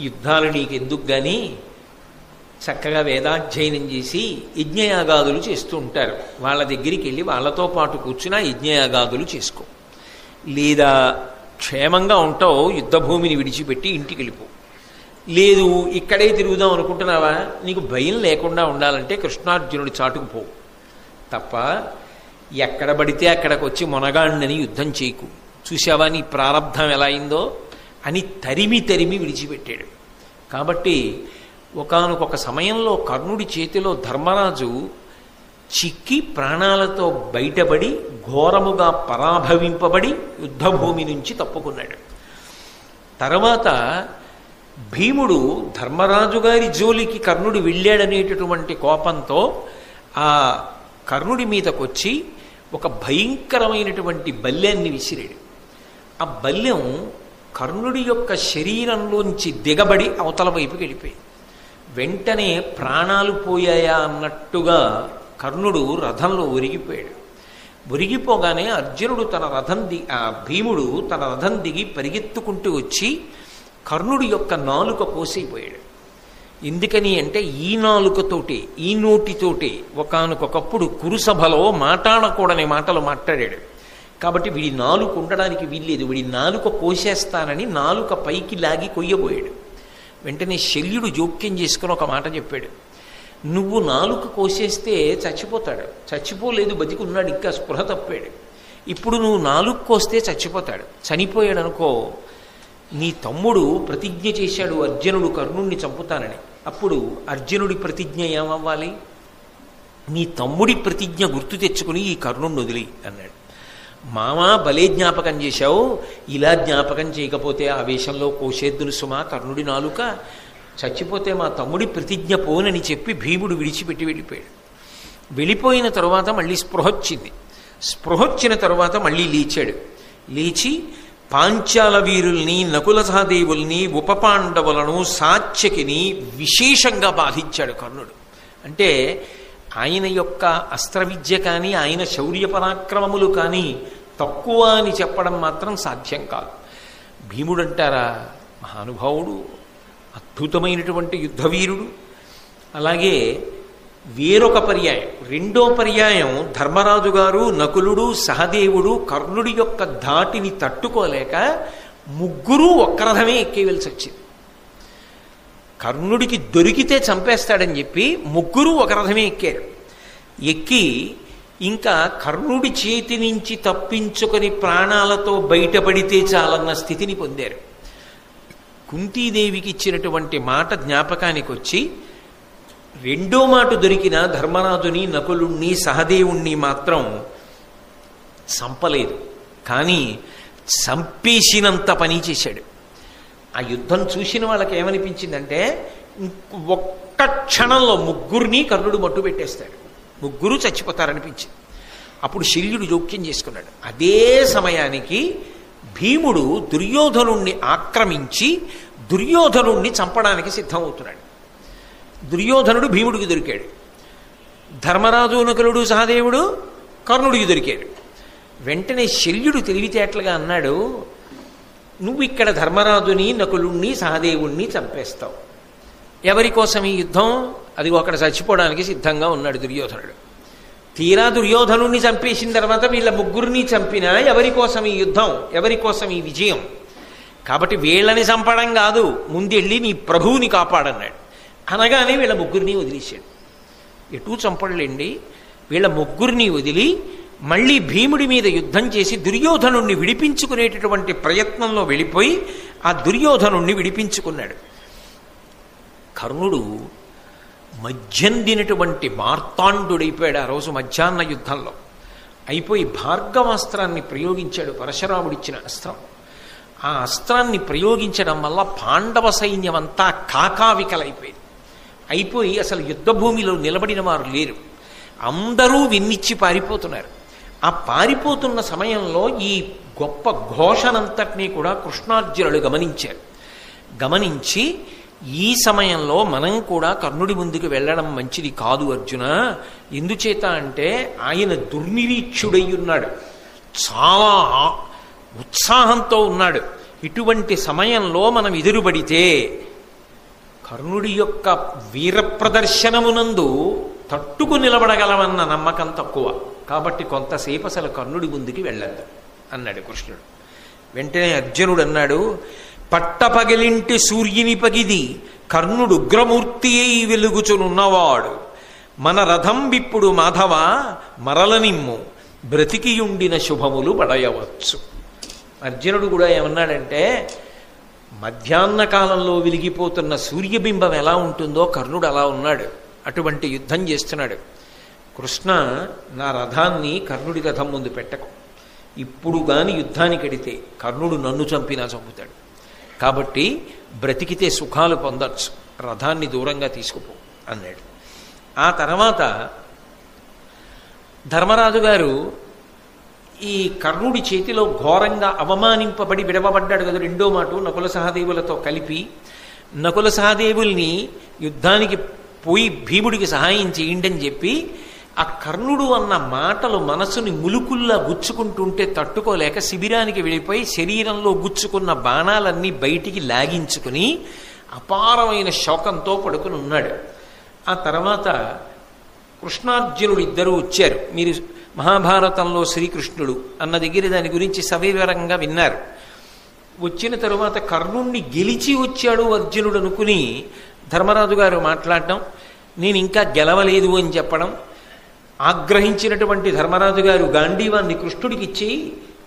యుద్ధాలు నీకెందుకు కానీ చక్కగా వేదాధ్యయనం చేసి యజ్ఞయాగాదులు చేస్తూ ఉంటారు. వాళ్ళ దగ్గరికి వెళ్ళి వాళ్ళతో పాటు కూర్చుని యజ్ఞయాగాదులు చేసుకో. లేదా క్షేమంగా ఉంటావు, యుద్ధభూమిని విడిచిపెట్టి ఇంటికి వెళ్ళిపో. లేదు ఇక్కడే తిరుగుదాం అనుకుంటున్నావా, నీకు భయం లేకుండా ఉండాలంటే కృష్ణార్జునుడి చాటుకు పో తప్ప ఎక్కడ పడితే అక్కడికి వచ్చి మొనగాణ్ణని యుద్ధం చేయకు. చూసావా నీ ప్రారంధం ఎలా అయిందో అని తరిమి తరిమి విడిచిపెట్టాడు. కాబట్టి ఒకానొక సమయంలో కర్ణుడి చేతిలో ధర్మరాజు చిక్కి ప్రాణాలతో బయటపడి ఘోరముగా పరాభవింపబడి యుద్ధభూమి నుంచి తప్పుకున్నాడు. తర్వాత భీముడు ధర్మరాజు గారి జోలికి కర్ణుడు వెళ్ళాడనేటటువంటి కోపంతో ఆ కర్ణుడి మీదకొచ్చి ఒక భయంకరమైనటువంటి బల్యాన్ని విసిరాడు. ఆ బల్యం కర్ణుడి యొక్క శరీరంలోంచి దిగబడి అవతల వైపుకి వెళ్ళిపోయింది. వెంటనే ప్రాణాలు పోయాయా అన్నట్టుగా కర్ణుడు రథంలో ఒరిగిపోయాడు. ఒరిగిపోగానే అర్జునుడు భీముడు తన రథం దిగి పరిగెత్తుకుంటూ వచ్చి కర్ణుడి యొక్క నాలుక కోసైపోయాడు. ఎందుకని అంటే ఈ నాలుకతోటే ఈ నోటితోటే ఒకానొకప్పుడు కురుసభలో మాట్లాడకూడని మాటలు మాట్లాడాడు. కాబట్టి వీడి నాలుక ఉండడానికి వీల్లేదు, వీడి నాలుక కోసేస్తానని నాలుక పైకి లాగి కొయ్యబోయాడు. వెంటనే శల్యుడు జోక్యం చేసుకుని ఒక మాట చెప్పాడు, నువ్వు నాలుక కోసేస్తే చచ్చిపోతాడు, చచ్చిపోలేదు బతికున్నాడు, ఇంకా స్పృహ తప్పాడు. ఇప్పుడు నువ్వు నాలుక కోస్తే చచ్చిపోతాడు, చనిపోయాడు అనుకో, నీ తమ్ముడు ప్రతిజ్ఞ చేశాడు అర్జునుడు కర్ణుణ్ణి చంపుతానని, అప్పుడు అర్జునుడి ప్రతిజ్ఞ ఏమవ్వాలి? నీ తమ్ముడి ప్రతిజ్ఞ గుర్తు తెచ్చుకుని ఈ కర్ణుణ్ణి వదిలి అన్నాడు. మామా భలే జ్ఞాపకం చేశావు, ఇలా జ్ఞాపకం చేయకపోతే ఆవేశంలో కోసేద్దును సుమా కర్ణుడి నాలుక, చచ్చిపోతే మా తమ్ముడి ప్రతిజ్ఞ పోనని చెప్పి భీముడు విడిచిపెట్టి వెళ్ళిపోయాడు. వెళ్ళిపోయిన తరువాత మళ్ళీ స్పృహొచ్చింది. స్పృహొచ్చిన తరువాత మళ్ళీ లేచాడు. లేచి పాంచాల వీరుల్ని నకుల సహదేవుల్ని ఉపపాండవులను సాత్యకిని విశేషంగా బాధించాడు కర్ణుడు. అంటే ఆయన యొక్క అస్త్ర విద్య కానీ ఆయన శౌర్య పరాక్రమములు కానీ తక్కువ అని చెప్పడం మాత్రం సాధ్యం కాదు. భీముడు అంటారా మహానుభావుడు, అద్భుతమైనటువంటి యుద్ధవీరుడు. అలాగే వేరొక పర్యాయం, రెండో పర్యాయం ధర్మరాజు గారు నకులుడు సహదేవుడు కర్ణుడి యొక్క ధాటిని తట్టుకోలేక ముగ్గురు ఒక్క రథమే ఎక్కేవలసి వచ్చింది. కర్ణుడికి దొరికితే చంపేస్తాడని చెప్పి ముగ్గురు ఒక రథమే ఎక్కారు. ఎక్కి ఇంకా కర్ణుడి చేతి నుంచి తప్పించుకొని ప్రాణాలతో బయటపడితే చాలన్న స్థితిని పొందారు. కుంతీదేవికి ఇచ్చినటువంటి మాట జ్ఞాపకానికి వచ్చి రెండో మాట దొరికిన ధర్మరాజుని నకులుణ్ణి సహదేవుణ్ణి మాత్రం చంపలేదు, కానీ చంపేసినంత పని చేశాడు. ఆ యుద్ధం చూసిన వాళ్ళకి ఏమనిపించిందంటే ఒక్క క్షణంలో ముగ్గురిని కర్ణుడు మట్టు పెట్టేస్తాడు, ముగ్గురు చచ్చిపోతారనిపించింది. అప్పుడు శల్యుడు జోక్యం చేసుకున్నాడు. అదే సమయానికి భీముడు దుర్యోధనుణ్ణి ఆక్రమించి దుర్యోధనుణ్ణి చంపడానికి సిద్ధమవుతున్నాడు. దుర్యోధనుడు భీముడికి దొరికాడు, ధర్మరాజు నకులుడు సహదేవుడు కర్ణుడికి దొరికాడు. వెంటనే శల్యుడు తెలివితేటలుగా అన్నాడు, నువ్వు ఇక్కడ ధర్మరాజుని నకులుణ్ణి సహదేవుణ్ణి చంపేస్తావు, ఎవరి కోసం ఈ యుద్ధం? అది ఒకటి చచ్చిపోవడానికి సిద్ధంగా ఉన్నాడు దుర్యోధనుడు. తీరా దుర్యోధనుణ్ణి చంపేసిన తర్వాత వీళ్ళ ముగ్గురిని చంపినా ఎవరి కోసం ఈ యుద్ధం, ఎవరి కోసం ఈ విజయం? కాబట్టి వీళ్ళని చంపడం కాదు, ముందెళ్ళి నీ ప్రభువుని కాపాడన్నాడు. అనగానే వీళ్ళ ముగ్గురిని వదిలేశాడు. ఎటూ చంపడలేండి, వీళ్ళ ముగ్గురిని వదిలి మళ్ళీ భీముడి మీద యుద్ధం చేసి దుర్యోధనుణ్ణి విడిపించుకునేటటువంటి ప్రయత్నంలో వెళ్ళిపోయి ఆ దుర్యోధనుణ్ణి విడిపించుకున్నాడు. కర్ణుడు మధ్యందినటువంటి మార్తాండుడైపోయాడు. ఆ రోజు మధ్యాహ్న యుద్ధంలో అయిపోయి భార్గవాస్త్రాన్ని ప్రయోగించాడు, పరశురాముడిచ్చిన అస్త్రం. ఆ అస్త్రాన్ని ప్రయోగించడం వల్ల పాండవ సైన్యం అంతా కాకావికలైపోయింది. అయిపోయి అసలు యుద్ధభూమిలో నిలబడిన వారు లేరు, అందరూ విన్నిచ్చి పారిపోతున్నారు. ఆ పారిపోతున్న సమయంలో ఈ గొప్ప ఘోషనంతటినీ కూడా కృష్ణార్జునులు గమనించారు. గమనించి ఈ సమయంలో మనం కూడా కర్ణుడి ముందుకు వెళ్ళడం మంచిది కాదు అర్జున, ఎందుచేత అంటే ఆయన దుర్నిరీక్షుడై ఉన్నాడు, చాలా ఉత్సాహంతో ఉన్నాడు. ఇటువంటి సమయంలో మనం ఎదురుబడితే కర్ణుడి యొక్క వీర ప్రదర్శనమునందు తట్టుకు నిలబడగలమన్న నమ్మకం తక్కువ, కాబట్టి కొంతసేపు అసలు కర్ణుడి ముందుకి వెళ్ళద్దు అన్నాడు కృష్ణుడు. వెంటనే అర్జునుడు అన్నాడు, పట్టపగిలింటి సూర్యుని పగిది కర్ణుడు ఉగ్రమూర్తి అయి వెలుగుచునున్నవాడు, మన రథం విప్పుడు మాధవ మరలనిమ్ము, బ్రతికియుండిన శుభములు పడయవచ్చు. అర్జునుడు కూడా ఏమన్నాడంటే, మధ్యాహ్న కాలంలో వెలిగిపోతున్న సూర్యబింబం ఎలా ఉంటుందో కర్ణుడు అలా ఉన్నాడు, అటువంటి యుద్ధం చేస్తున్నాడు. కృష్ణ, నా రథాన్ని కర్ణుడి రథం ముందు పెట్టకు, ఇప్పుడు గాని యుద్ధానికి ఎడితే కర్ణుడు నన్ను చంపినా చంపుతాడు, కాబట్టి బ్రతికితే సుఖాలు పొందొచ్చు, రథాన్ని దూరంగా తీసుకుపో అన్నాడు. ఆ తర్వాత ధర్మరాజు గారు ఈ కర్ణుడి చేతిలో ఘోరంగా అవమానింపబడి విడవబడ్డాడు కదా రెండో మాట నకుల సహదేవులతో కలిపి. నకుల సహదేవుల్ని యుద్ధానికి పోయి భీముడికి సహాయం చేయండి అని చెప్పి ఆ కర్ణుడు అన్న మాటలు మనసుని ములుకుల్లా గుచ్చుకుంటుంటే తట్టుకోలేక శిబిరానికి వెళ్ళిపోయి శరీరంలో గుచ్చుకున్న బాణాలన్నీ బయటికి లాగించుకుని అపారమైన శోకంతో పడుకుని ఉన్నాడు. ఆ తర్వాత కృష్ణార్జునుడు ఇద్దరూ వచ్చారు. మీరు మహాభారతంలో శ్రీకృష్ణుడు అన్న దగ్గర దాని గురించి సవివరంగా విన్నారు. వచ్చిన తరువాత కర్ణుణ్ణి గెలిచి వచ్చాడు అర్జునుడు అనుకుని ధర్మరాజు గారు మాట్లాడడం, నేను ఇంకా గెలవలేదు అని చెప్పడం. ఆగ్రహించినటువంటి ధర్మరాజు గారు గాంధీవాన్ని కృష్ణుడికి ఇచ్చి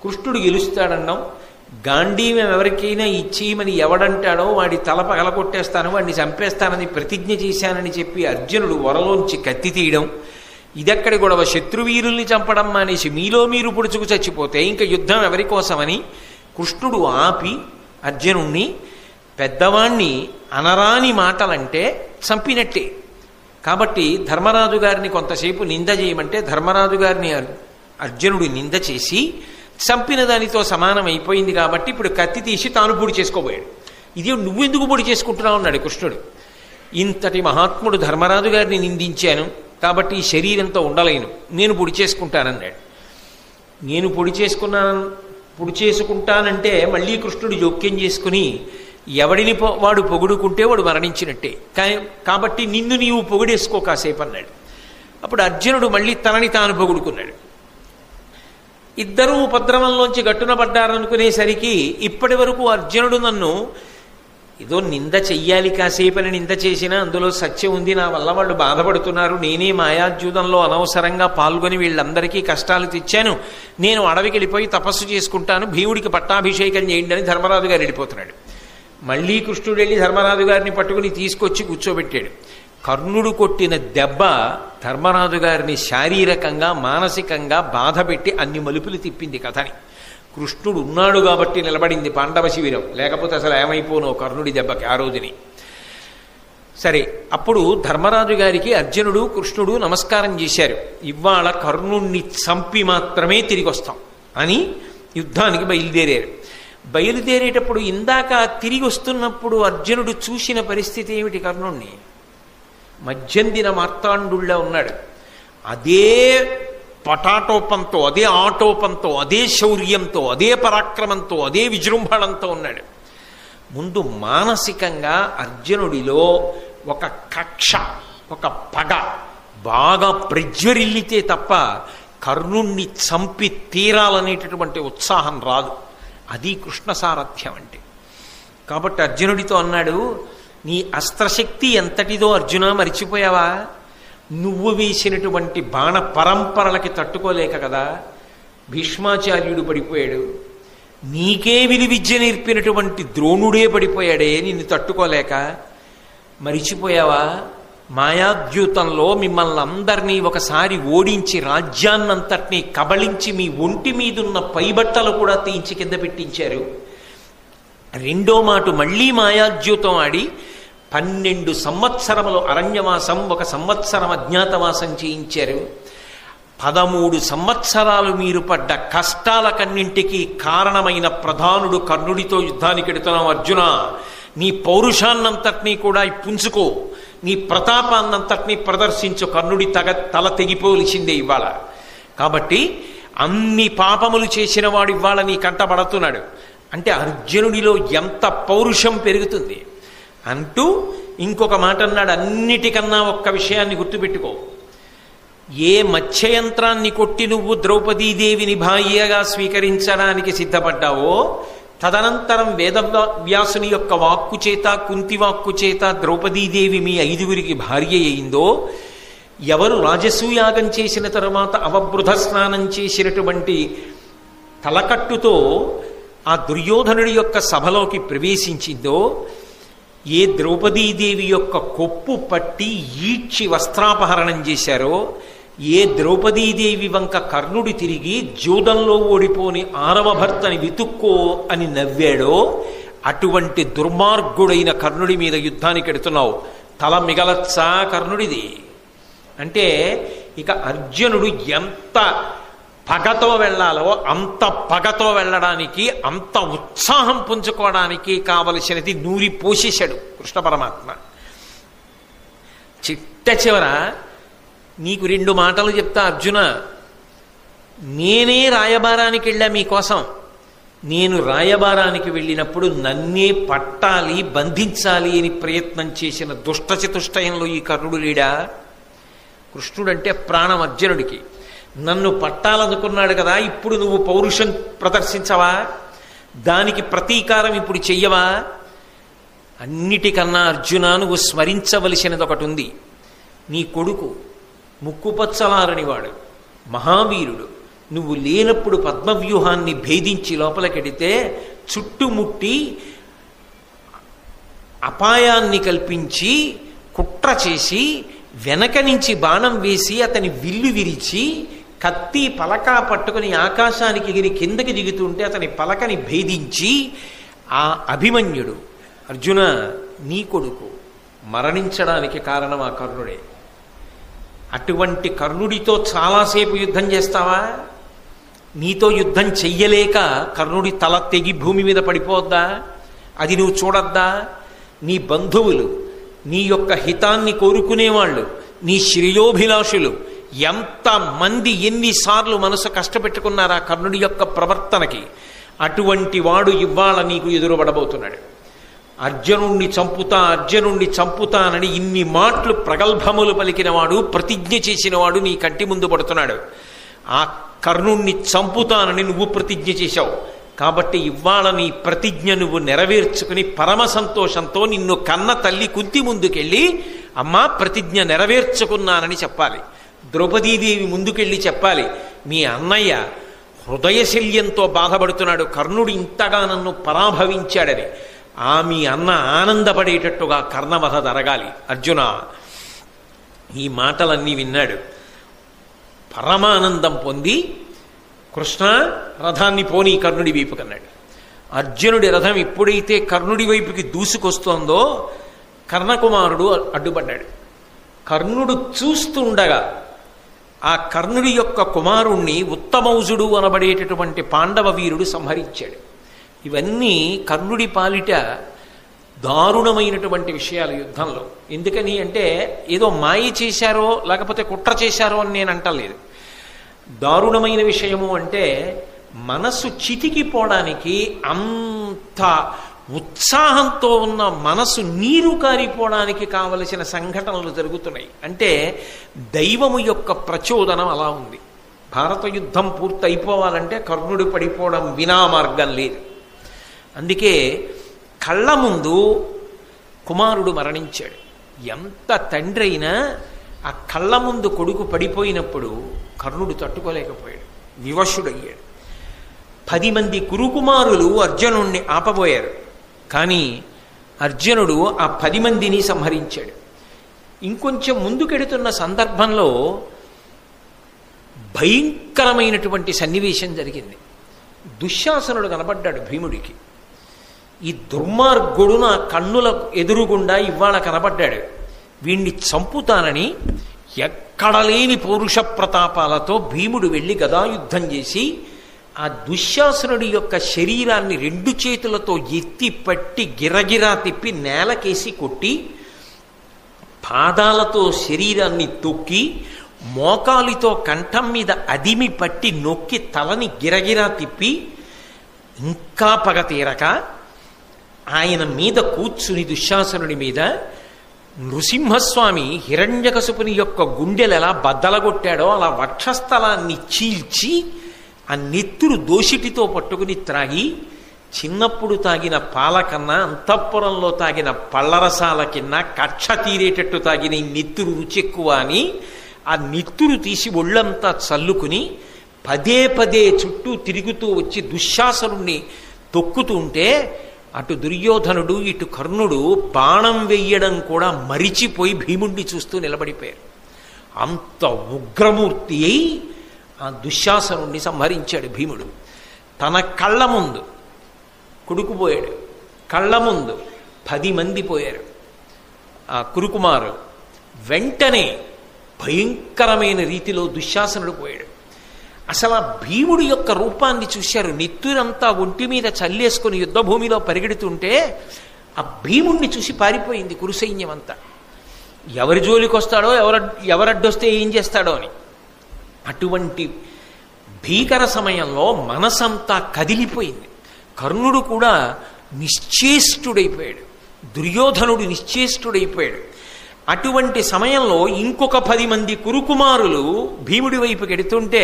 కృష్ణుడు గెలుస్తాడన్నాం, గాంధీవం ఎవరికైనా ఇచ్చేయమని ఎవడంటాడో వాడి తల పగలగొట్టేస్తాను, వాడిని చంపేస్తానని ప్రతిజ్ఞ చేశానని చెప్పి అర్జునుడు వరలోంచి కత్తి తీయడం. ఇదెక్కడి గొడవ, శత్రువీరుల్ని చంపడం మానేసి మీలో మీరు పొడుచుకు చచ్చిపోతే ఇంకా యుద్ధం ఎవరి కోసమని కృష్ణుడు ఆపి అర్జునుణ్ణి, పెద్దవాణ్ణి అనరాని మాటలంటే చంపినట్టే, కాబట్టి ధర్మరాజు గారిని కొంతసేపు నింద చేయమంటే ధర్మరాజు గారిని అర్జునుడు నింద చేసి చంపిన దానితో సమానం అయిపోయింది, కాబట్టి ఇప్పుడు కత్తి తీసి తాను పొడి చేసుకోబోయాడు. ఇది నువ్వెందుకు పొడి చేసుకుంటున్నావు అన్నాడు కృష్ణుడు. ఇంతటి మహాత్ముడు ధర్మరాజు గారిని నిందించాను కాబట్టి ఈ శరీరంతో ఉండలేను, నేను పొడి చేసుకుంటానన్నాడు. నేను పొడి చేసుకుంటానంటే మళ్ళీ కృష్ణుడు జోక్యం చేసుకుని, ఎవడిని వాడు పొగుడుకుంటే వాడు మరణించినట్టే, కాబట్టి నిన్ను నీవు పొగిడేసుకో కాసేపు అన్నాడు. అప్పుడు అర్జునుడు మళ్ళీ తనని తాను పొగుడుకున్నాడు. ఇద్దరూ ఉపద్రవంలోంచి గట్టున పడ్డారనుకునేసరికి ఇప్పటి వరకు అర్జునుడు నన్ను ఏదో నింద చెయ్యాలి కాసేపని నింద చేసినా అందులో సత్యం ఉంది, నా వల్ల వాళ్ళు బాధపడుతున్నారు, నేనే మాయాద్యూతంలో అనవసరంగా పాల్గొని వీళ్ళందరికీ కష్టాలు తెచ్చాను, నేను అడవికి వెళ్ళిపోయి తపస్సు చేసుకుంటాను, భీముడికి పట్టాభిషేకం చేయండి అని ధర్మరాజు గారు వెళ్ళిపోతున్నాడు. మళ్ళీ కృష్ణుడు వెళ్ళి ధర్మరాజు గారిని పట్టుకుని తీసుకొచ్చి కూర్చోబెట్టాడు. కర్ణుడు కొట్టిన దెబ్బ ధర్మరాజు గారిని శారీరకంగా మానసికంగా బాధ పెట్టి అన్ని మలుపులు తిప్పింది కథని. కృష్ణుడు ఉన్నాడు కాబట్టి నిలబడింది పాండవ శిబిరం, లేకపోతే అసలు ఏమైపోనో కర్ణుడి దెబ్బకి ఆ రోజుని. సరే, అప్పుడు ధర్మరాజు గారికి అర్జునుడు కృష్ణుడు నమస్కారం చేశారు. ఇవాళ కర్ణుణ్ణి చంపి మాత్రమే తిరిగి వస్తాం అని యుద్ధానికి బయలుదేరారు. బయలుదేరేటప్పుడు ఇందాక తిరిగి వస్తున్నప్పుడు అర్జునుడు చూసిన పరిస్థితి ఏమిటి? కర్ణుణ్ణి మధ్యందిన మార్తాండుళ్ళ ఉన్నాడు. అదే పటాటోపంతో, అదే ఆటోపంతో, అదే శౌర్యంతో, అదే పరాక్రమంతో, అదే విజృంభణంతో ఉన్నాడు. ముందు మానసికంగా అర్జునుడిలో ఒక కక్ష, ఒక పగ బాగా ప్రజ్వరిల్లితే తప్ప కర్ణుణ్ణి చంపి తీరాలనేటటువంటి ఉత్సాహం రాదు. అది కృష్ణ సారథ్యం అంటే. కాబట్టి అర్జునుడితో అన్నాడు, నీ అస్త్రశక్తి ఎంతటిదో అర్జున మరిచిపోయావా? నువ్వు వేసినటువంటి బాణ పరంపరలకి తట్టుకోలేక కదా భీష్మాచార్యుడు పడిపోయాడు, నీకే విలువిద్య నేర్పినటువంటి ద్రోణుడే పడిపోయాడే నిన్ను తట్టుకోలేక. మరిచిపోయావా? మాయాద్యూతంలో మిమ్మల్ని అందరినీ ఒకసారి ఓడించి రాజ్యాన్నంతటినీ కబళించి మీ ఒంటి మీదున్న పైబట్టలు కూడా తీయించి కింద పెట్టించారు. రెండో మాట మళ్ళీ మాయాద్యూతం ఆడి 12 సంవత్సరములు అరణ్యవాసం, 1 సంవత్సరం అజ్ఞాతవాసం చేయించారు. 13 సంవత్సరాలు మీరు పడ్డ కష్టాలకన్నింటికీ కారణమైన ప్రధానుడు కర్ణుడితో యుద్ధానికి ఎడుతున్నాం అర్జున. నీ పౌరుషాన్నంతటినీ కూడా పుంజుకో, నీ ప్రతాపాన్నంతటినీ ప్రదర్శించు, కర్ణుడి తల తెగిపోలిసిందే ఇవాళ. కాబట్టి అన్ని పాపములు చేసిన వాడు ఇవాళ నీ కంటపడుతున్నాడు అంటే అర్జునుడిలో ఎంత పౌరుషం పెరుగుతుంది అంటూ ఇంకొక మాట అన్నాడు, అన్నిటికన్నా ఒక్క విషయాన్ని గుర్తుపెట్టుకో. ఏ మత్స్యయంత్రాన్ని కొట్టి నువ్వు ద్రౌపదీదేవిని భార్యగా స్వీకరించడానికి సిద్ధపడ్డావో, తదనంతరం వేదవ్యాసుని యొక్క వాక్కు చేత, కుంతి వాక్కు చేత ద్రౌపదీదేవి మీ 5గురికి భార్య అయిందో, ఎవరు రాజసూయాగం చేసిన తరువాత అవబృధ స్నానం చేసినటువంటి తలకట్టుతో ఆ దుర్యోధనుడి యొక్క సభలోకి ప్రవేశించిందో, ఏ ద్రౌపదీదేవి యొక్క కొప్పు పట్టి ఈడ్చి వస్త్రాపహరణం చేశారో, ఏ ద్రౌపదీదేవి వంక కర్ణుడు తిరిగి జూదంలో ఓడిపోని 6వ భర్తని వెతుక్కో అని నవ్వాడో, అటువంటి దుర్మార్గుడైన కర్ణుడి మీద యుద్ధానికి ఎడుతున్నావు. తల మిగలచ్చా కర్ణుడిది అంటే, ఇక అర్జునుడు ఎంత పగతో వెళ్ళాలో అంత పగతో వెళ్ళడానికి, అంత ఉత్సాహం పుంజుకోవడానికి కావలసినది నూరి పోసేశాడు కృష్ణ పరమాత్మ. చిట్ట చివర నీకు 2 మాటలు చెప్తా అర్జున, నేనే రాయబారానికి వెళ్ళా మీకోసం. నేను రాయబారానికి వెళ్ళినప్పుడు నన్నే పట్టాలి, బంధించాలి అని ప్రయత్నం చేసిన దుష్టచతుష్టయంలో ఈ కర్ణుడు లేడా? కృష్ణుడంటే ప్రాణం అర్జునుడికి. నన్ను పట్టాలనుకున్నాడు కదా, ఇప్పుడు నువ్వు పౌరుషం ప్రదర్శించవా? దానికి ప్రతీకారం ఇప్పుడు చెయ్యవా? అన్నిటికన్నా అర్జున, నువ్వు స్మరించవలసినది ఒకటి ఉంది. నీ కొడుకు ముక్కుపచ్చలారనివాడు, మహావీరుడు. నువ్వు లేనప్పుడు పద్మవ్యూహాన్ని భేదించి లోపలికెడితే చుట్టుముట్టి అపాయాన్ని కల్పించి కుట్ర చేసి వెనక నుంచి బాణం వేసి అతని విల్లు విరిచి కత్తి పలక పట్టుకుని ఆకాశానికి ఎగిరి కిందకి దిగుతుంటే అతని పలకని భేదించి ఆ అభిమన్యుడు, అర్జున నీ కొడుకు మరణించడానికి కారణం ఆ కర్ణుడే. అటువంటి కర్ణుడితో చాలాసేపు యుద్ధం చేస్తావా? నీతో యుద్ధం చెయ్యలేక కర్ణుడి తల తెగి భూమి మీద పడిపోద్దా? అది నువ్వు చూడద్దా? నీ బంధువులు, నీ యొక్క హితాన్ని కోరుకునేవాళ్ళు, నీ శ్రేయోభిలాషులు ఎంతమంది ఎన్నిసార్లు మనసు కష్టపెట్టుకున్నారా కర్ణుడి యొక్క ప్రవర్తనకి? అటువంటి వాడు ఇవాళ నీకు ఎదురుపడబోతున్నాడు. అర్జునుణ్ణి చంపుతానని ఇన్ని మాటలు ప్రగల్భములు పలికినవాడు, ప్రతిజ్ఞ చేసినవాడు నీ కంటి ముందు పడుతున్నాడు. ఆ కర్ణుణ్ణి చంపుతానని నువ్వు ప్రతిజ్ఞ చేశావు కాబట్టి ఇవాళ నీ ప్రతిజ్ఞ నువ్వు నెరవేర్చుకుని పరమ సంతోషంతో నిన్ను కన్న తల్లి కుంతి ముందుకెళ్ళి, అమ్మా ప్రతిజ్ఞ నెరవేర్చుకున్నానని చెప్పాలి. ద్రౌపదీదేవి ముందుకెళ్ళి చెప్పాలి, మీ అన్నయ్య హృదయశల్యంతో బాధపడుతున్నాడు, కర్ణుడు ఇంతగా నన్ను పరాభవించాడని. మీ అన్న ఆనందపడేటట్టుగా కర్ణవధ జరగాలి. అర్జున ఈ మాటలన్నీ విన్నాడు, పరమానందం పొంది కృష్ణ రథాన్ని పోనీ కర్ణుడి వైపుకి అన్నాడు. అర్జునుడి రథం ఎప్పుడైతే కర్ణుడి వైపుకి దూసుకొస్తోందో కర్ణకుమారుడు అడ్డుపడ్డాడు. కర్ణుడు చూస్తుండగా ఆ కర్ణుడి యొక్క కుమారుణ్ణి ఉత్తమౌజుడు అనబడేటటువంటి పాండవ వీరుడు సంహరించాడు. ఇవన్నీ కర్ణుడి పాలిట దారుణమైనటువంటి విషయాలు యుద్ధంలో. ఎందుకని అంటే ఏదో మాయ చేశారో లేకపోతే కుట్ర చేశారో అని నేను అంటలేదు. దారుణమైన విషయము అంటే మనసు చితికిపోవడానికి, అంత ఉత్సాహంతో ఉన్న మనసు నీరు కారిపోవడానికి కావలసిన సంఘటనలు జరుగుతున్నాయి. అంటే దైవము యొక్క ప్రచోదనం అలా ఉంది. భారత యుద్ధం పూర్తి అయిపోవాలంటే కర్ణుడు పడిపోవడం వినా మార్గం లేదు. అందుకే కళ్ళ ముందు కుమారుడు మరణించాడు. ఎంత తండ్రి అయినా ఆ కళ్ళ ముందు కొడుకు పడిపోయినప్పుడు కర్ణుడు తట్టుకోలేకపోయాడు, వివశుడయ్యాడు. 10 మంది కురుకుమారులు అర్జునుణ్ణి ఆపబోయారు, కానీ అర్జునుడు ఆ 10 మందిని సంహరించాడు. ఇంకొంచెం ముందుకెడుతున్న సందర్భంలో భయంకరమైనటువంటి సన్నివేశం జరిగింది. దుశ్శాసనుడు కనబడ్డాడు భీముడికి. ఈ దుర్మార్గుడు నా కన్నుల ఎదురుగుండా ఇవాళ కనబడ్డాడు, వీణ్ణి చంపుతానని ఎక్కడ లేని పౌరుష ప్రతాపాలతో భీముడు వెళ్ళి గదాయుద్ధం చేసి ఆ దుశ్శాసనుడి యొక్క శరీరాన్ని 2 చేతులతో ఎత్తి పట్టి గిరగిరా తిప్పి నేలకేసి కొట్టి, పాదాలతో శరీరాన్ని తొక్కి, మోకాలితో కంఠం మీద అదిమి పట్టి నొక్కి తలని గిరగిరా తిప్పి, ఇంకా పగ తీరక ఆయన మీద కూర్చుని దుశ్శాసనుడి మీద నృసింహస్వామి హిరణ్యకశిపుని యొక్క గుండెలు ఎలా బద్దలగొట్టాడో అలా వక్షస్థలాన్ని చీల్చి ఆ నెత్తురు దోషిటితో పట్టుకుని త్రాగి, చిన్నప్పుడు తాగిన పాల కన్నా అంతఃపురంలో తాగిన పళ్ళరసాల కింద కక్ష తీరేటట్టు తాగిన ఈ నెత్తురు రుచి ఎక్కువ అని ఆ నెత్తురు తీసి ఒళ్ళంతా చల్లుకుని పదే పదే చుట్టూ తిరుగుతూ వచ్చి దుశ్శాసనుణ్ణి తొక్కుతుంటే అటు దుర్యోధనుడు ఇటు కర్ణుడు బాణం వెయ్యడం కూడా మరిచిపోయి భీముణ్ణి చూస్తూ నిలబడిపోయారు. అంత ఉగ్రమూర్తి అయి ఆ దుశ్శాసనుణ్ణి సంహరించాడు భీముడు. తన కళ్ళ ముందు కొడుకు పోయాడు, కళ్ళ ముందు 10 మంది పోయారు ఆ కురుకుమారులు. వెంటనే భయంకరమైన రీతిలో దుశ్శాసనుడు పోయాడు. అసలు ఆ భీముడి యొక్క రూపాన్ని చూశారు. నెత్తురంతా ఒంటి మీద చల్లేసుకుని యుద్ధభూమిలో పరిగెడుతుంటే ఆ భీముణ్ణి చూసి పారిపోయింది కురుసైన్యం అంతా. ఎవరి జోలికి వస్తాడో, ఎవరడ్డొస్తే ఏం చేస్తాడో అని. అటువంటి భీకర సమయంలో మనసంతా కదిలిపోయింది. కర్ణుడు కూడా నిశ్చేష్టుడైపోయాడు, దుర్యోధనుడు నిశ్చేష్టుడైపోయాడు. అటువంటి సమయంలో ఇంకొక 10 మంది కురుకుమారులు భీముడి వైపుకి ఎడుతుంటే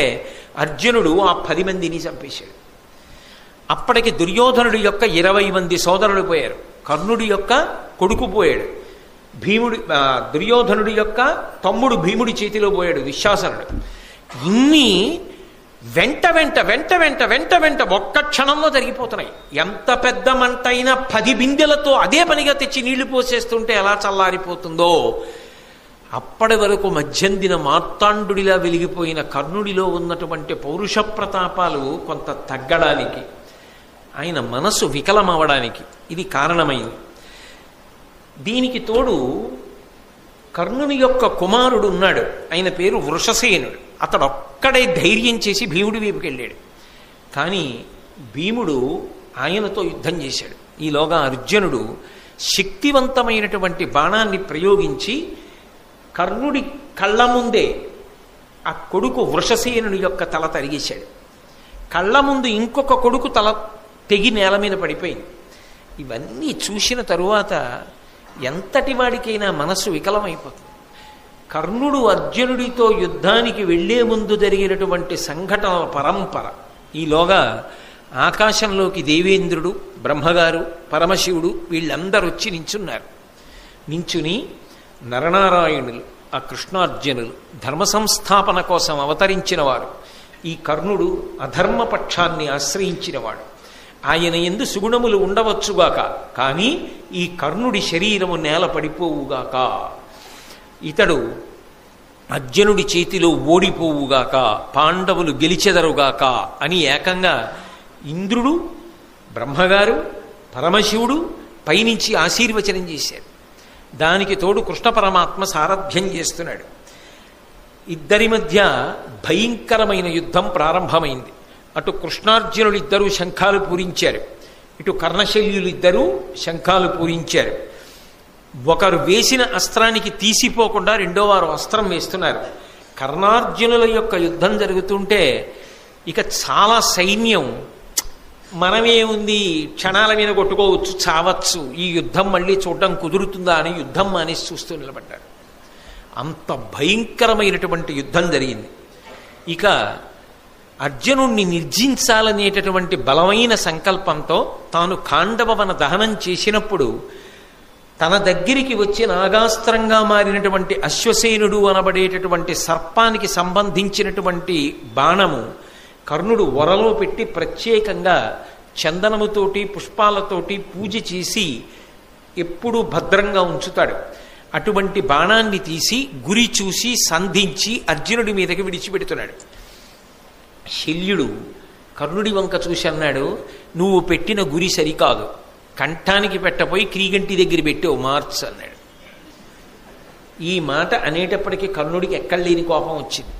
అర్జునుడు ఆ 10 మందిని చంపేశాడు. అప్పటికి దుర్యోధనుడి యొక్క 20 మంది సోదరులు పోయారు, కర్ణుడి యొక్క కొడుకు పోయాడు, దుర్యోధనుడి యొక్క తమ్ముడు భీముడి చేతిలో పోయాడు దుశ్శాసనుడు. ఇన్ని వెంట వెంట వెంట వెంట వెంట వెంట ఒక్క క్షణంలో జరిగిపోతున్నాయి. ఎంత పెద్ద మంట అయినా 10 బిందెలతో అదే పనిగా తెచ్చి నీళ్లు పోసేస్తుంటే ఎలా చల్లారిపోతుందో, అప్పటి వరకు మధ్యందిన మార్తాండుడిలా వెలిగిపోయిన కర్ణుడిలో ఉన్నటువంటి పౌరుష ప్రతాపాలు కొంత తగ్గడానికి, ఆయన మనసు వికలమవడానికి ఇది కారణమైంది. దీనికి తోడు కర్ణుని యొక్క కుమారుడు ఉన్నాడు, ఆయన పేరు వృషసేనుడు. అతడు ఒక్కడే ధైర్యం చేసి భీముడి వైపుకి వెళ్ళాడు. కానీ భీముడు ఆయనతో యుద్ధం చేశాడు. ఈలోగా అర్జునుడు శక్తివంతమైనటువంటి బాణాన్ని ప్రయోగించి కర్ణుడి కళ్ళ ముందే ఆ కొడుకు వృషసేనుడి యొక్క తల తరిగేశాడు. కళ్ళ ముందు ఇంకొక కొడుకు తల తెగి నేల మీద పడిపోయింది. ఇవన్నీ చూసిన తరువాత ఎంతటి వాడికైనా మనస్సు వికలమైపోతుంది. కర్ణుడు అర్జునుడితో యుద్ధానికి వెళ్లే ముందు జరిగినటువంటి సంఘటనల పరంపర. ఈలోగా ఆకాశంలోకి దేవేంద్రుడు, బ్రహ్మగారు, పరమశివుడు వీళ్ళందరూ వచ్చి నించున్నారు. నించుని నరనారాయణులు, ఆ కృష్ణార్జునులు ధర్మ సంస్థాపన కోసం అవతరించిన వారు. ఈ కర్ణుడు అధర్మపక్షాన్ని ఆశ్రయించినవాడు. ఆయన యందు సుగుణములు ఉండవచ్చుగాక, కానీ ఈ కర్ణుడి శరీరము నేల పడిపోవుగాక, ఇతడు అర్జునుడి చేతిలో ఓడిపోవుగాక, పాండవులు గెలిచెదరుగాక అని ఏకంగా ఇంద్రుడు, బ్రహ్మగారు, పరమశివుడు పైనుంచి ఆశీర్వచనం చేశారు. దానికి తోడు కృష్ణ పరమాత్మ సారథ్యం చేస్తున్నాడు. ఇద్దరి మధ్య భయంకరమైన యుద్ధం ప్రారంభమైంది. అటు కృష్ణార్జునులు ఇద్దరూ శంఖాలు పూరించారు, ఇటు కర్ణశల్యులు ఇద్దరూ శంఖాలు పూరించారు. ఒకరు వేసిన అస్త్రానికి తీసిపోకుండా రెండో వారు అస్త్రం వేస్తున్నారు. కర్ణార్జునుల యొక్క యుద్ధం జరుగుతుంటే ఇక చాలా సైన్యం మనమే ఉంది, క్షణాల మీద కొట్టుకోవచ్చు, చావచ్చు, ఈ యుద్ధం మళ్ళీ చూడడం కుదురుతుందా అని యుద్ధం మానేసి చూస్తూ నిలబడ్డారు. అంత భయంకరమైనటువంటి యుద్ధం జరిగింది. ఇక అర్జునుణ్ణి నిర్జించాలనేటటువంటి బలమైన సంకల్పంతో తాను ఖాండవవన దహనం చేసినప్పుడు తన దగ్గరికి వచ్చి నాగాస్త్రంగా మారినటువంటి అశ్వసేనుడు అనబడేటటువంటి సర్పానికి సంబంధించినటువంటి బాణము కర్ణుడు వరలో పెట్టి ప్రత్యేకంగా చందనముతోటి పుష్పాలతోటి పూజ చేసి ఎప్పుడూ భద్రంగా ఉంచుతాడు. అటువంటి బాణాన్ని తీసి గురి చూసి సంధించి అర్జునుడి మీదకి విడిచిపెడుతున్నాడు. శల్యుడు కర్ణుడి వంక చూసి అన్నాడు, నువ్వు పెట్టిన గురి సరికాదు, కంఠానికి పెట్టపోయి క్రీగంటి దగ్గర పెట్టావు, మార్చ్ అన్నాడు. ఈ మాట అనేటప్పటికీ కర్ణుడికి ఎక్కడలేని కోపం వచ్చింది.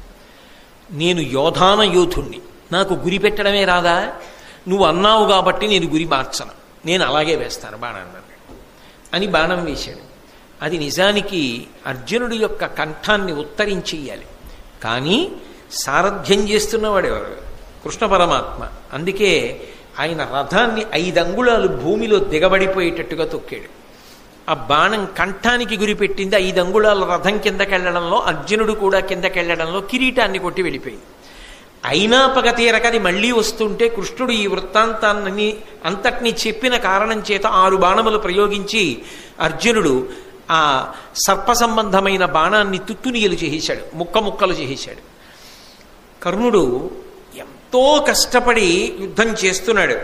నేను యోధాన యోధుణ్ణి, నాకు గురి పెట్టడమే రాదా? నువ్వు అన్నావు కాబట్టి నేను గురి మార్చను, నేను అలాగే వేస్తాను బాణాన్ని అని బాణం వేశాడు. అది నిజానికి అర్జునుడి యొక్క కంఠాన్ని ఉత్తరించేయాలి, కానీ సారథ్యం చేస్తున్నవాడు ఎవరు? కృష్ణ పరమాత్మ. అందుకే ఆయన రథాన్ని 5 అంగుళాలు భూమిలో దిగబడిపోయేటట్టుగా తొక్కాడు. ఆ బాణం కంఠానికి గురిపెట్టింది. 5 అంగుళాల రథం కిందకెళ్లడంలో, అర్జునుడు కూడా కిందకెళ్లడంలో కిరీటాన్ని కొట్టి వెళ్ళిపోయింది. అయినా పగ తీరకది మళ్ళీ వస్తుంటే కృష్ణుడు ఈ వృత్తాంతాన్ని అంతటినీ చెప్పిన కారణం చేత 6 బాణములు ప్రయోగించి అర్జునుడు ఆ సర్ప సంబంధమైన బాణాన్ని తుత్తునియలు చేసేశాడు, ముక్కలు చేసేశాడు. కర్ణుడు ఎంతో కష్టపడి యుద్ధం చేస్తున్నాడు.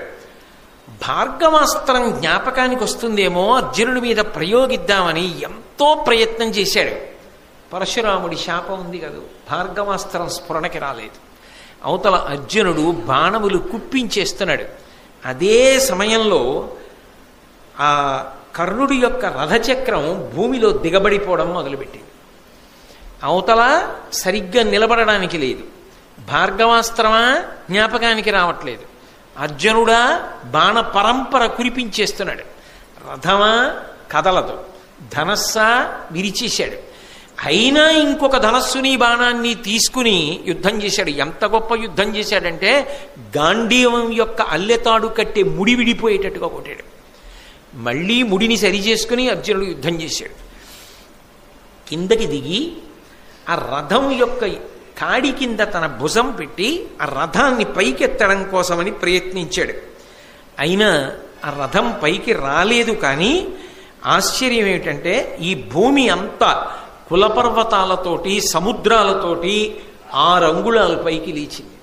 భార్గవాస్త్రం జ్ఞాపకానికి వస్తుందేమో అర్జునుడి మీద ప్రయోగిద్దామని ఎంతో ప్రయత్నం చేశాడు. పరశురాముడి శాపం ఉంది కదా, భార్గవాస్త్రం స్ఫురణకి రాలేదు. అవతల అర్జునుడు బాణములు కుప్పించేస్తున్నాడు. అదే సమయంలో ఆ కర్ణుడి యొక్క రథచక్రం భూమిలో దిగబడిపోవడం మొదలుపెట్టింది. అవతల సరిగ్గా నిలబడడానికి లేదు. భార్గవాస్త్రమా జ్ఞాపకానికి రావట్లేదు. అర్జునుడా బాణ పరంపర కురిపించేస్తున్నాడు. రథమా కదలదు. ధనస్సా విరిచేశాడు. అయినా ఇంకొక ధనస్సుని బాణాన్ని తీసుకుని యుద్ధం చేశాడు. ఎంత గొప్ప యుద్ధం చేశాడంటే గాంధీవం యొక్క అల్లెతాడు కట్టే ముడి విడిపోయేటట్టుగా కొట్టాడు. మళ్ళీ ముడిని సరిచేసుకుని అర్జునుడు యుద్ధం చేశాడు. కిందకి దిగి ఆ రథం యొక్క కాడి కింద తన భుజం పెట్టి ఆ రథాన్ని పైకెత్తడం కోసమని ప్రయత్నించాడు. అయినా ఆ రథం పైకి రాలేదు. కానీ ఆశ్చర్యం ఏమిటంటే ఈ భూమి అంతా కులపర్వతాలతోటి సముద్రాలతోటి 6 అంగుళాలు పైకి లేచింది.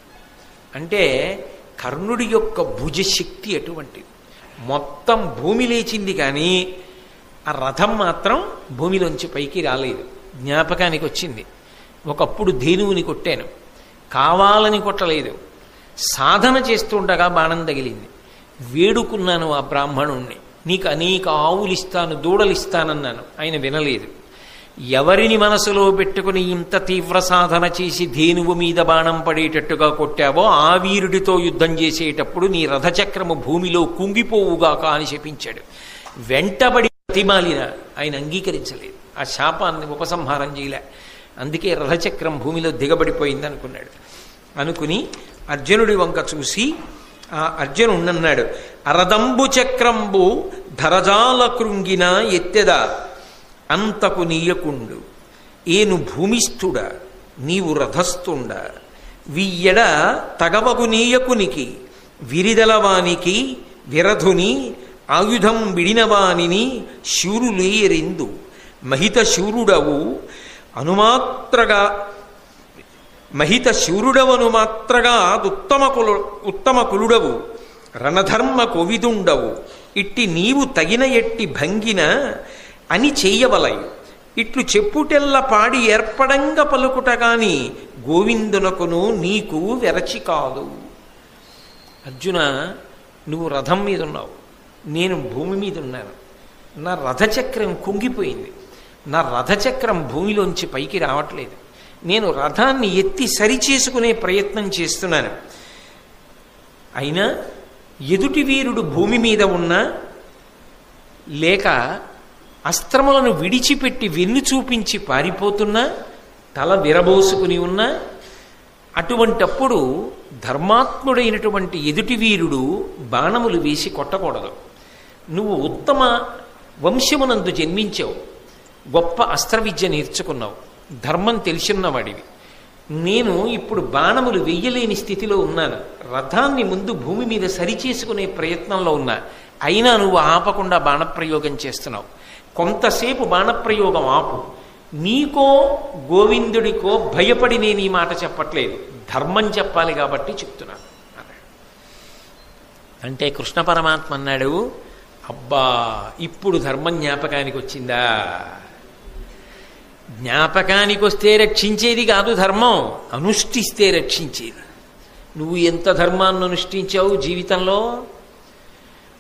అంటే కర్ణుడి యొక్క భుజశక్తి అటువంటిది. మొత్తం భూమి లేచింది కానీ ఆ రథం మాత్రం భూమిలోంచి పైకి రాలేదు. జ్ఞాపకానికి వచ్చింది, ఒకప్పుడు ధేనువుని కొట్టాను, కావాలని కొట్టలేదు, సాధన చేస్తుండగా బాణం తగిలింది. వేడుకున్నాను ఆ బ్రాహ్మణుణ్ణి, నీకు అనేక ఆవులు ఇస్తాను, దూడలు ఇస్తానన్నాను. ఆయన వినలేదు. ఎవరిని మనసులో పెట్టుకుని ఇంత తీవ్ర సాధన చేసి ధేనువు మీద బాణం పడేటట్టుగా కొట్టావో ఆ వీరుడితో యుద్ధం చేసేటప్పుడు నీ రథచక్రము భూమిలో కుంగిపోవుగాక అని శపించాడు. వెంటబడి ప్రతిమాలిన ఆయన అంగీకరించలేదు. ఆ శాపాన్ని ఉపసంహారం చేయలే. అందుకే రథచక్రం భూమిలో దిగబడిపోయింది అనుకున్నాడు. అనుకుని అర్జునుడి వంక చూసి ఆ అర్జునుడన్నాడు, అరదంబు చక్రంబు ధరజాల కృంగిన ఎత్తెద అంతకు నీయకుండు ఏను భూమిస్థుడ నీవు రథస్థుండ వియ్యడ తగవగు నీయకునికి విరిదలవానికి విరధుని ఆయుధం విడినవానిని శూరులేరెందు మహిత శూరుడవు మాత్రగా ఉత్తమ కులుడవు రణధర్మ కోవిదుండవు ఇట్టి నీవు తగిన ఎట్టి భంగిన అని చెయ్యవలయు ఇట్లు చెప్పుటెల్ల పాడి ఏర్పడంగ పలుకుట గాని గోవిందునకును నీకు వెరచి కాదు. అర్జున, నువ్వు రథం మీద ఉన్నావు, నేను భూమి మీద ఉన్నాను. నా రథచక్రం కుంగిపోయింది. నా రథచక్రం భూమిలోంచి పైకి రావట్లేదు. నేను రథాన్ని ఎత్తి సరిచేసుకునే ప్రయత్నం చేస్తున్నాను. అయినా ఎదుటి వీరుడు భూమి మీద ఉన్నా లేక అస్త్రములను విడిచిపెట్టి వెన్ను చూపించి పారిపోతున్నా, తల విరబోసుకుని ఉన్నా, అటువంటప్పుడు ధర్మాత్ముడైనటువంటి ఎదుటి వీరుడు బాణములు వేసి కొట్టకూడదు. నువ్వు ఉత్తమ వంశమునందు జన్మించావు, గొప్ప అస్త్ర విద్య నేర్చుకున్నావు, ధర్మం తెలిసిన్నవాడివి. నేను ఇప్పుడు బాణములు వెయ్యలేని స్థితిలో ఉన్నాను. రథాన్ని ముందు భూమి మీద సరిచేసుకునే ప్రయత్నంలో ఉన్నా. అయినా నువ్వు ఆపకుండా బాణప్రయోగం చేస్తున్నావు. కొంతసేపు బాణప్రయోగం ఆపు. నీకో గోవిందుడికో భయపడి నేను ఈ మాట చెప్పట్లేదు, ధర్మం చెప్పాలి కాబట్టి చెప్తున్నాను అన్నాడు. అంటే కృష్ణ పరమాత్మ అన్నాడు, అబ్బా ఇప్పుడు ధర్మం జ్ఞాపకానికి వచ్చిందా? జ్ఞాపకానికి వస్తే రక్షించేది కాదు ధర్మం, అనుష్ఠిస్తే రక్షించేది. నువ్వు ఎంత ధర్మాన్ని అనుష్ఠించావు జీవితంలో?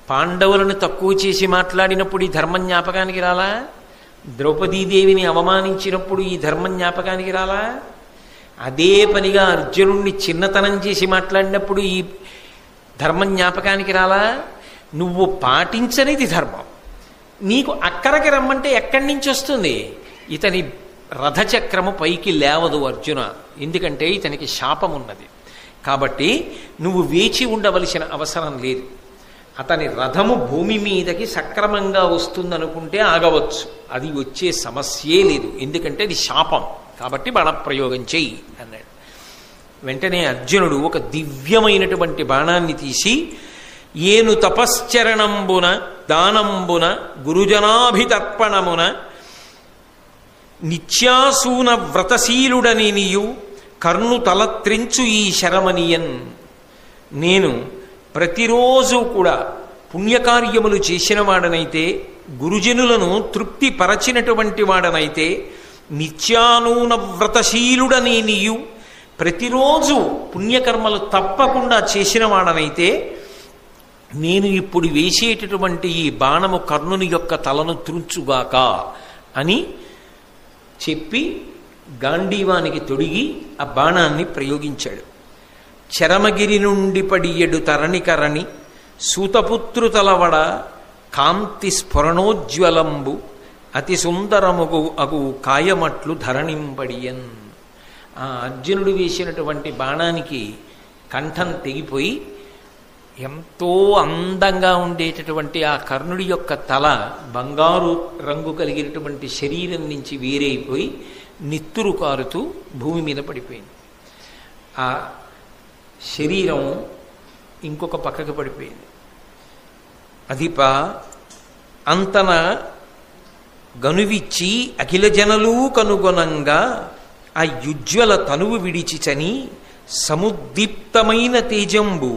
పాండవులను తక్కువ చేసి మాట్లాడినప్పుడు ఈ ధర్మం జ్ఞాపకానికి రాలా? ద్రౌపదీదేవిని అవమానించినప్పుడు ఈ ధర్మం జ్ఞాపకానికి రాలా? అదే పనిగా అర్జునుణ్ణి చిన్నతనం చేసి మాట్లాడినప్పుడు ఈ ధర్మం జ్ఞాపకానికి రాలా? నువ్వు పాటించనిది ధర్మం. నీకు అక్కడికి రమ్మంటే ఎక్కడి నుంచి వస్తుంది? ఇతని రథచక్రము పైకి లేవదు అర్జున, ఎందుకంటే ఇతనికి శాపం ఉన్నది. కాబట్టి నువ్వు వేచి ఉండవలసిన అవసరం లేదు. అతని రథము భూమి మీదకి సక్రమంగా వస్తుందనుకుంటే ఆగవచ్చు, అది వచ్చే సమస్యే లేదు, ఎందుకంటే అది శాపం, కాబట్టి బాణప్రయోగం చెయ్యి అన్నాడు. వెంటనే అర్జునుడు ఒక దివ్యమైనటువంటి బాణాన్ని తీసి, ఏను తపశ్చరణంబున దానంబున గురుజనాభితర్పణమున నిత్యాసూన వ్రతశీలుడనియు కర్ణు తలత్రించు ఈ శరమనియన్. నేను ప్రతిరోజు కూడా పుణ్యకార్యములు చేసిన వాడనైతే, గురుజనులను తృప్తిపరచినటువంటి వాడనైతే, నిత్యానూన వ్రతశీలుడనియు ప్రతిరోజు పుణ్యకర్మలు తప్పకుండా చేసిన వాడనైతే, నేను ఇప్పుడు వేసేటటువంటి ఈ బాణము కర్ణుని యొక్క తలను త్రుంచుగాక అని చెప్పి గాంధీవానికి తొడిగి ఆ బాణాన్ని ప్రయోగించాడు. చరమగిరి నుండి పడియడు తరణికరణి సూతపుత్రు తలవడ కాంతి స్ఫురణోజ్వలంబు అతి సుందరముగు అగు కాయమట్లు ధరణింపడియన్. ఆ అర్జునుడు వేసినటువంటి బాణానికి కంఠం తెగిపోయి ఎంతో అందంగా ఉండేటటువంటి ఆ కర్ణుడి యొక్క తల బంగారు రంగు కలిగినటువంటి శరీరం నుంచి వేరైపోయి నిత్తురు కారుతూ భూమి మీద పడిపోయింది. ఆ శరీరం ఇంకొక పక్కకు పడిపోయింది. అధిప అంతన గనువిచ్చి అఖిల జనలు కనుగొనంగా ఆ యుజ్వల తనువు విడిచిచని సముద్దీప్తమైన తేజంబు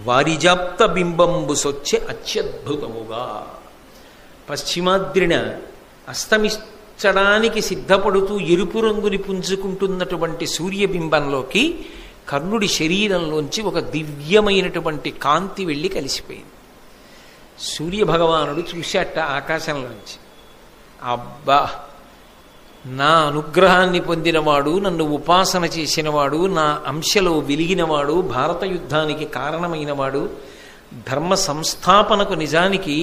వారిజాప్త బింబంబు సొచ్చే అత్యద్భుతముగా. పశ్చిమాద్రిన అస్తమించడానికి సిద్ధపడుతూ ఎరుపు రంగుని పుంజుకుంటున్నటువంటి సూర్యబింబంలోకి కర్ణుడి శరీరంలోంచి ఒక దివ్యమైనటువంటి కాంతి వెళ్ళి కలిసిపోయింది. సూర్యభగవానుడు చూశాట ఆకాశంలోంచి, అబ్బా, నా అనుగ్రహాన్ని పొందినవాడు, నన్ను ఉపాసన చేసినవాడు, నా అంశలో వెలిగినవాడు, భారత యుద్ధానికి కారణమైనవాడు, ధర్మ సంస్థాపనకు నిజానికి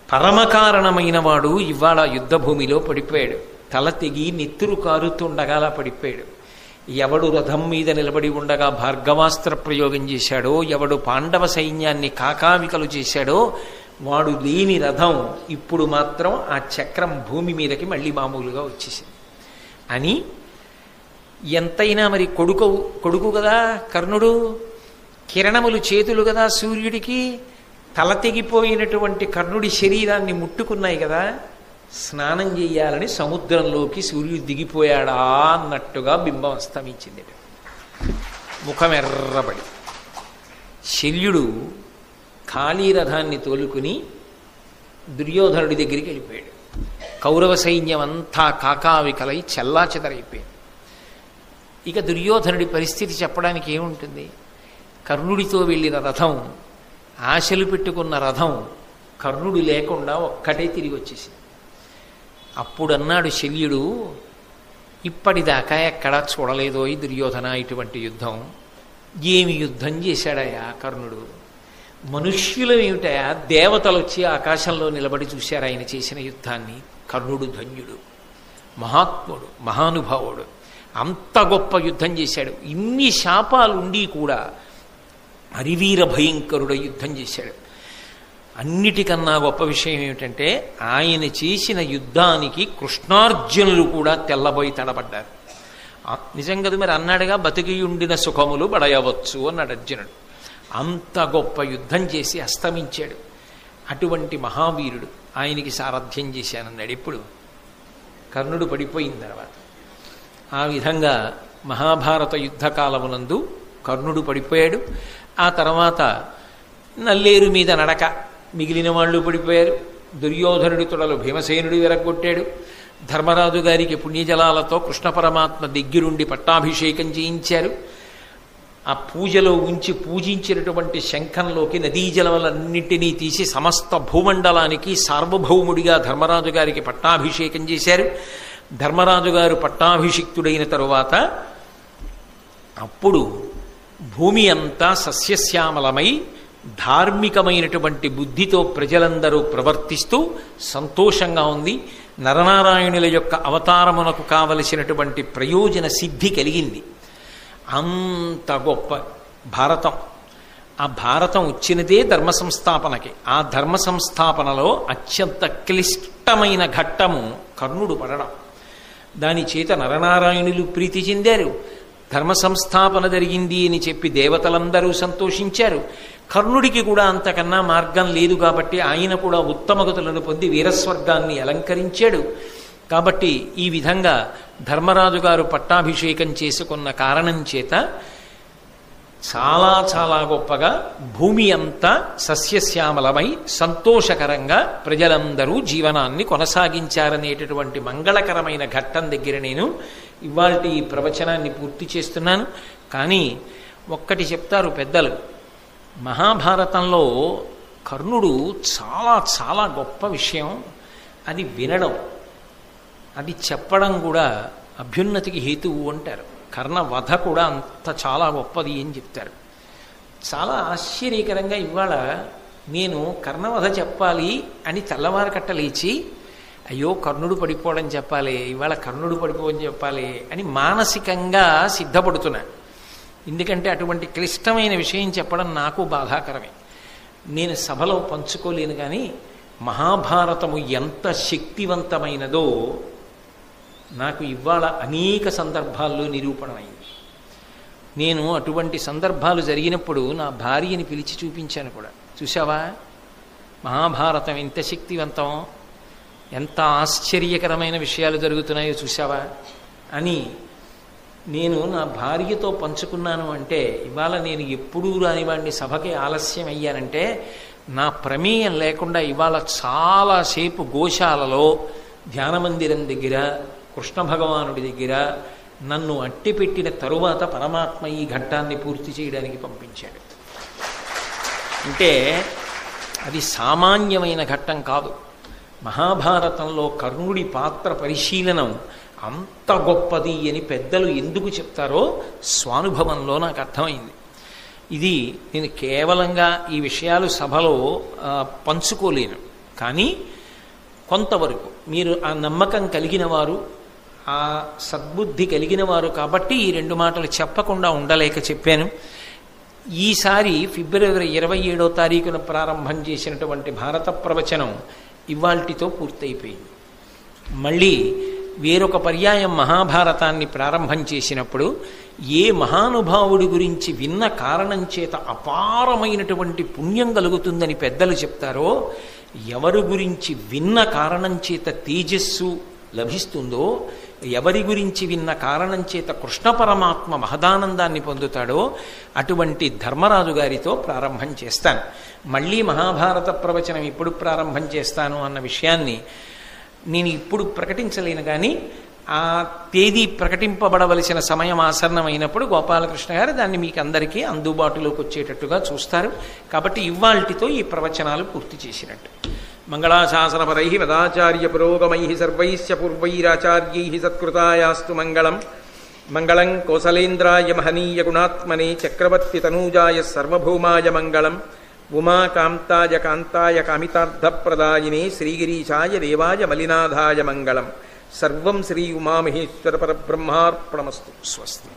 పరమకారణమైనవాడు ఇవాళ యుద్ధభూమిలో పడిపోయాడు. తల తెగి నెత్తురు కారుతుండగా అలా పడిపోయాడు. ఎవడు రథం మీద నిలబడి ఉండగా భార్గవాస్త్ర ప్రయోగం చేశాడో, ఎవడు పాండవ సైన్యాన్ని కాకావికలు చేశాడో, వాడు లేని రథం ఇప్పుడు మాత్రం ఆ చక్రం భూమి మీదకి మళ్ళీ మామూలుగా వచ్చేసింది అని. ఎంతైనా మరి కొడుకు కదా కర్ణుడు, కిరణములు చేతులు కదా సూర్యుడికి, తల తెగిపోయినటువంటి కర్ణుడి శరీరాన్ని ముట్టుకున్నాయి కదా, స్నానం చేయాలని సముద్రంలోకి సూర్యుడు దిగిపోయాడా అన్నట్టుగా బింబం అస్తమించింది. ముఖం ఎర్రబడి శల్యుడు ఖాళీ రథాన్ని తోలుకుని దుర్యోధనుడి దగ్గరికి వెళ్ళిపోయాడు. కౌరవ సైన్యం అంతా కాకావికలై చెల్లాచెదరైపోయింది. ఇక దుర్యోధనుడి పరిస్థితి చెప్పడానికి ఏముంటుంది? కర్ణుడితో వెళ్ళిన రథం, ఆశలు పెట్టుకున్న రథం కర్ణుడు లేకుండా ఒక్కటే తిరిగి వచ్చేసింది. అప్పుడు అన్నాడు శల్యుడు, ఇప్పటిదాకా ఎక్కడా చూడలేదో ఈ దుర్యోధన ఇటువంటి యుద్ధం. ఏమి యుద్ధం చేశాడయా కర్ణుడు? మనుష్యులు ఏమిటయా, దేవతలు వచ్చి ఆకాశంలో నిలబడి చూశారు ఆయన చేసిన యుద్ధాన్ని. కర్ణుడు ధన్యుడు, మహాత్ముడు, మహానుభావుడు, అంత గొప్ప యుద్ధం చేశాడు. ఇన్ని శాపాలుండి కూడా హరివీర భయంకరుడ యుద్ధం చేశాడు. అన్నిటికన్నా గొప్ప విషయం ఏమిటంటే ఆయన చేసిన యుద్ధానికి కృష్ణార్జునులు కూడా తెల్లబోయి తడబడ్డారు. నిజం కదా మరి, అన్నాడుగా బతికియుండిన సుఖములు బడయవచ్చు అన్నాడు అర్జునుడు. అంత గొప్ప యుద్ధం చేసి అస్తమించాడు. అటువంటి మహావీరుడు, ఆయనకి సారథ్యం చేశానన్నాడు. ఇప్పుడు కర్ణుడు పడిపోయిన తర్వాత ఆ విధంగా మహాభారత యుద్ధకాలమునందు కర్ణుడు పడిపోయాడు. ఆ తర్వాత నల్లేరు మీద నడక మిగిలిన వాళ్ళు పడిపోయారు. దుర్యోధనుడి తొడలు భీమసేనుడు విరగొట్టాడు. ధర్మరాజు గారికి పుణ్యజలాలతో కృష్ణ పరమాత్మ దగ్గరుండి పట్టాభిషేకం చేయించారు. ఆ పూజలో ఉంచి పూజించినటువంటి శంఖంలోకి నదీ జలములన్నింటినీ తీసి సమస్త భూమండలానికి సార్వభౌముడిగా ధర్మరాజు గారికి పట్టాభిషేకం చేశారు. ధర్మరాజు గారు పట్టాభిషిక్తుడైన తరువాత అప్పుడు భూమి అంతా సస్యశ్యామలమై ధార్మికమైనటువంటి బుద్ధితో ప్రజలందరూ ప్రవర్తిస్తూ సంతోషంగా ఉంది. నరనారాయణుల యొక్క అవతారమునకు కావలసినటువంటి ప్రయోజన సిద్ధి కలిగింది. అంత గొప్ప భారతం. ఆ భారతం వచ్చినదే ధర్మ సంస్థాపనకి. ఆ ధర్మ సంస్థాపనలో అత్యంత క్లిష్టమైన ఘట్టము కర్ణుడు పడడం. దాని చేత నరనారాయణులు ప్రీతి చెందారు. ధర్మ సంస్థాపన జరిగింది అని చెప్పి దేవతలందరూ సంతోషించారు. కర్ణుడికి కూడా అంతకన్నా మార్గం లేదు కాబట్టి ఆయన కూడా ఉత్తమగతులను పొంది వీరస్వర్గాన్ని అలంకరించాడు. కాబట్టి ఈ విధంగా ధర్మరాజు గారు పట్టాభిషేకం చేసుకున్న కారణం చేత చాలా చాలా గొప్పగా భూమి అంతా సస్యశ్యామలమై సంతోషకరంగా ప్రజలందరూ జీవనాన్ని కొనసాగించారనేటటువంటి మంగళకరమైన ఘట్టం దగ్గర నేను ఇవాల్టి ఈ ప్రవచనాన్ని పూర్తి చేస్తున్నాను. కానీ ఒక్కటి చెప్తారు పెద్దలు, మహాభారతంలో కర్ణుడు చాలా చాలా గొప్ప విషయం, అది వినడం, అది చెప్పడం కూడా అభ్యున్నతికి హేతువు అంటారు. కర్ణ వధ కూడా అంత చాలా గొప్పది అని చెప్తారు. చాలా ఆశ్చర్యకరంగా ఇవాళ నేను కర్ణవధ చెప్పాలి అని తెల్లవారు కట్ట లేచి అయ్యో కర్ణుడు పడిపోవడం చెప్పాలి, ఇవాళ కర్ణుడు పడిపోవడం చెప్పాలి అని మానసికంగా సిద్ధపడుతున్నా. ఎందుకంటే అటువంటి క్లిష్టమైన విషయం చెప్పడం నాకు బాధాకరమే. నేను సభలో పంచుకోలేను. కానీ మహాభారతము ఎంత శక్తివంతమైనదో నాకు ఇవాళ అనేక సందర్భాల్లో నిరూపణమైంది. నేను అటువంటి సందర్భాలు జరిగినప్పుడు నా భార్యని పిలిచి చూపించాను కూడా. చూసావా మహాభారతం ఎంత శక్తివంతం, ఎంత ఆశ్చర్యకరమైన విషయాలు జరుగుతున్నాయో చూసావా అని నేను నా భార్యతో పంచుకున్నాను. అంటే ఇవాళ నేను ఎప్పుడూ రానివాడిని సభకి ఆలస్యం అయ్యానంటే నా ప్రమేయం లేకుండా ఇవాళ చాలాసేపు గోశాలలో ధ్యానమందిరం దగ్గర కృష్ణ భగవానుడి దగ్గర నన్ను అట్టిపెట్టిన తరువాత పరమాత్మ ఈ ఘట్టాన్ని పూర్తి చేయడానికి పంపించాడు. అంటే అది సామాన్యమైన ఘట్టం కాదు. మహాభారతంలో కర్ణుడి పాత్ర పరిశీలనం అంత గొప్పది అని పెద్దలు ఎందుకు చెప్తారో స్వానుభవంలో నాకు అర్థమైంది. ఇది నేను కేవలంగా ఈ విషయాలు సభలో పంచుకోలేను. కానీ కొంతవరకు మీరు ఆ నమ్మకం కలిగిన వారు, ఆ సద్బుద్ధి కలిగిన వారు కాబట్టి ఈ రెండు మాటలు చెప్పకుండా ఉండలేక చెప్పాను. ఈసారి ఫిబ్రవరి 27వ తారీఖున ప్రారంభం చేసినటువంటి భారత ప్రవచనం ఇవాల్టితో పూర్తయిపోయింది. మళ్ళీ వేరొక పర్యాయం మహాభారతాన్ని ప్రారంభం చేసినప్పుడు ఏ మహానుభావుడి గురించి విన్న కారణం చేత అపారమైనటువంటి పుణ్యం కలుగుతుందని పెద్దలు చెప్తారో, ఎవరి గురించి విన్న కారణం చేత తేజస్సు లభిస్తుందో, ఎవరి గురించి విన్న కారణం చేత కృష్ణ పరమాత్మ మహదానందాన్ని పొందుతాడో అటువంటి ధర్మరాజు గారితో ప్రారంభం చేస్తాను. మళ్ళీ మహాభారత ప్రవచనం ఇప్పుడు ప్రారంభం చేస్తాను అన్న విషయాన్ని నేను ఇప్పుడు ప్రకటించలేను. కానీ ఆ తేదీ ప్రకటింపబడవలసిన సమయం ఆసన్నమైనప్పుడు గోపాలకృష్ణ గారు దాన్ని మీకు అందరికీ అందుబాటులోకి వచ్చేటట్టుగా చూస్తారు. కాబట్టి ఇవాల్టితో ఈ ప్రవచనాలు పూర్తి చేసినట్టు. మంగళాశాసనపరై వేదాచార్య పురోగమై సర్వైశ్చ పూర్వైరాచార్యై సత్కృతాయాస్తు మంగళం. మంగళం కోసలేంద్రాయ మహనీయ గుణాత్మనే చక్రవర్తి తనూజాయ సర్వభౌమాయ మంగళం. ఉమాకాంతాయ కాంతాయ కామితార్థప్రదాయినే శ్రీగిరీశాయ దేవాయ మలినాథాయ మంగళం. సర్వం శ్రీ ఉమామహేశ్వర పరబ్రహ్మార్పణమస్తు. స్వస్తి.